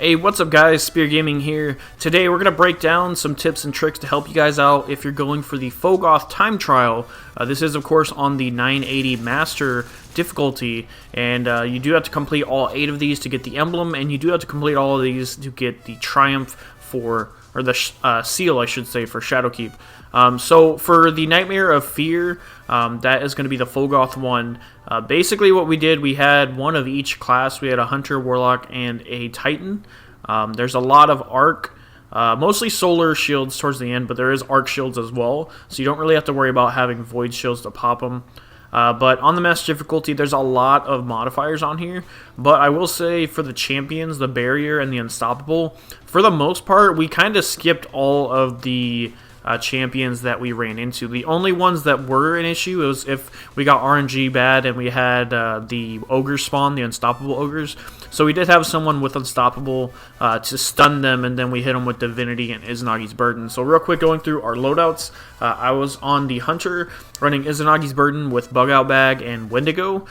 Hey, what's up guys, Spear Gaming here. Today we're going to break down some tips and tricks to help you guys out if you're going for the Phogoth time trial. This is of course on the 980 Master difficulty, and you do have to complete all 8 of these to get the emblem, and you do have to complete all of these to get the triumph for, or the seal I should say, for Shadowkeep. So for the Nightmare of Fear, that is going to be the Phogoth one. Basically what we did, we had one of each class. We had a Hunter, Warlock, and a Titan. There's a lot of Arc, mostly Solar shields towards the end, but there is Arc shields as well, so you don't really have to worry about having Void shields to pop them. But on the Master difficulty, there's a lot of modifiers on here. But I will say for the champions, the Barrier and the Unstoppable, for the most part, we kind of skipped all of the champions that we ran into. The only ones that were an issue was if we got RNG bad and we had the Ogre spawn, the Unstoppable Ogres. So we did have someone with Unstoppable to stun them, and then we hit them with Divinity and Izanagi's Burden. So real quick, going through our loadouts, I was on the Hunter, running Izanagi's Burden with Bug Out Bag and Wendigo.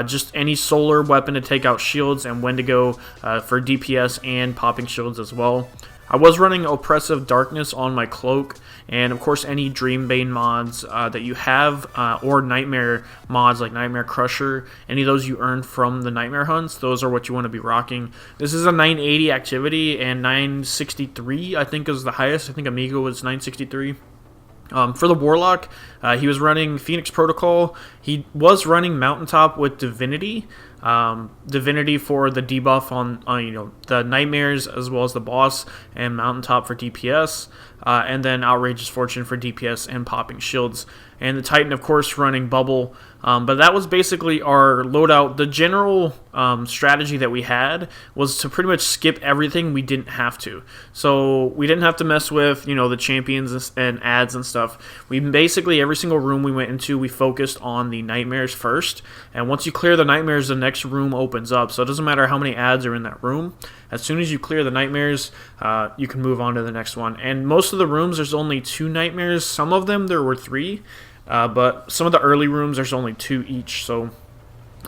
Just any solar weapon to take out shields, and Wendigo for DPS and popping shields as well. I was running Oppressive Darkness on my cloak, and of course any Dreambane mods that you have, or Nightmare mods like Nightmare Crusher, any of those you earn from the Nightmare hunts, those are what you want to be rocking. This is a 980 activity, and 963 I think is the highest. I think Amigo was 963. For the Warlock, he was running Phoenix Protocol. He was running Mountaintop with Divinity. Divinity for the debuff on the Nightmares as well as the boss, and Mountaintop for DPS, and then Outrageous Fortune for DPS and popping shields. And the Titan, of course, running Bubble. But that was basically our loadout. The general strategy that we had was to pretty much skip everything we didn't have to. So we didn't have to mess with, the champions and ads and stuff. We basically, every single room we went into, we focused on the Nightmares first. And once you clear the Nightmares, the next room opens up. So it doesn't matter how many ads are in that room. As soon as you clear the Nightmares, you can move on to the next one. And most of the rooms, there's only 2 Nightmares. Some of them, there were 3. But some of the early rooms, there's only 2 each, so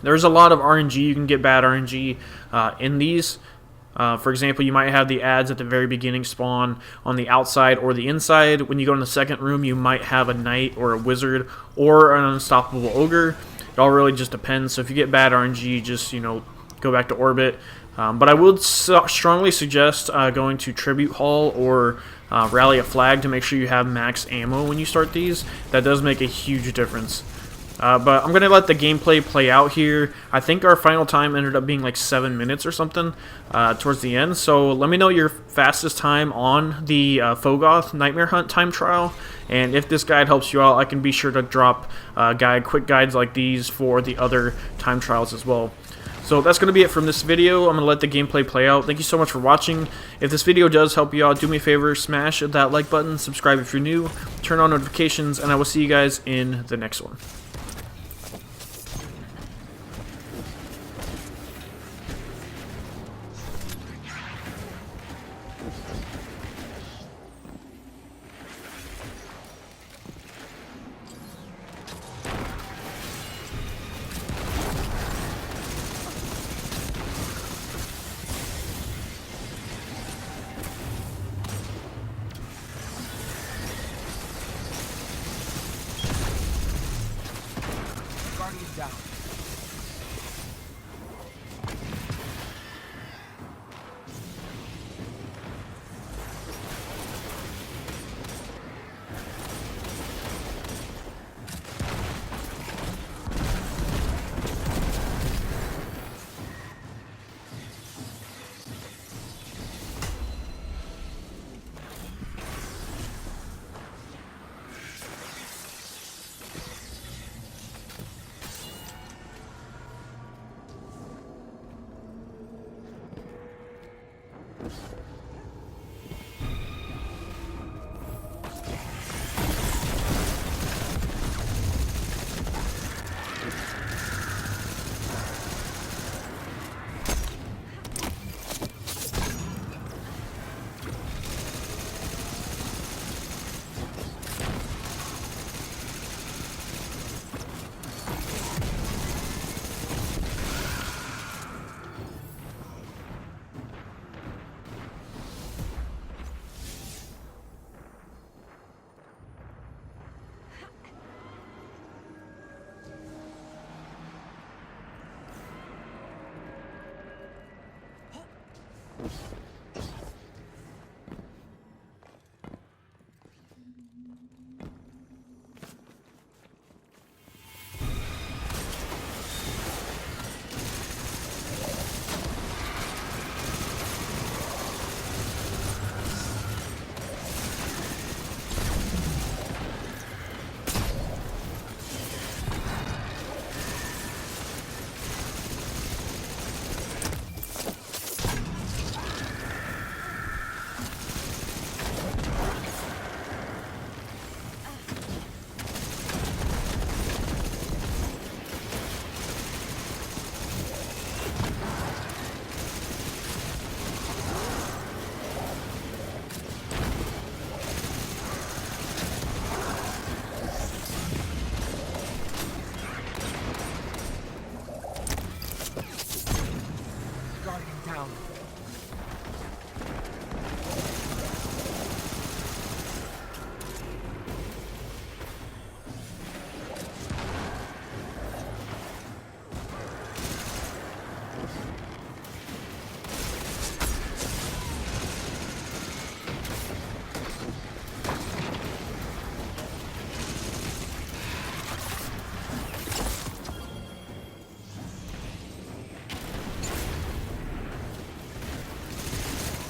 there's a lot of RNG. You can get bad RNG in these. For example, you might have the ads at the very beginning spawn on the outside or the inside. When you go in the second room, you might have a Knight or a Wizard or an Unstoppable Ogre. It all really just depends. So if you get bad RNG, just go back to Orbit. But I would strongly suggest going to Tribute Hall or Rally a Flag to make sure you have max ammo when you start these. That does make a huge difference. But I'm going to let the gameplay play out here. I think our final time ended up being like 7 minutes or something towards the end. So let me know your fastest time on the Phogoth Nightmare Hunt time trial. And if this guide helps you out, I can be sure to drop quick guides like these for the other time trials as well. So that's going to be it from this video. I'm going to let the gameplay play out. Thank you so much for watching. If this video does help you out, do me a favor, smash that like button, subscribe if you're new, turn on notifications, and I will see you guys in the next one.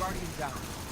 Guardian down.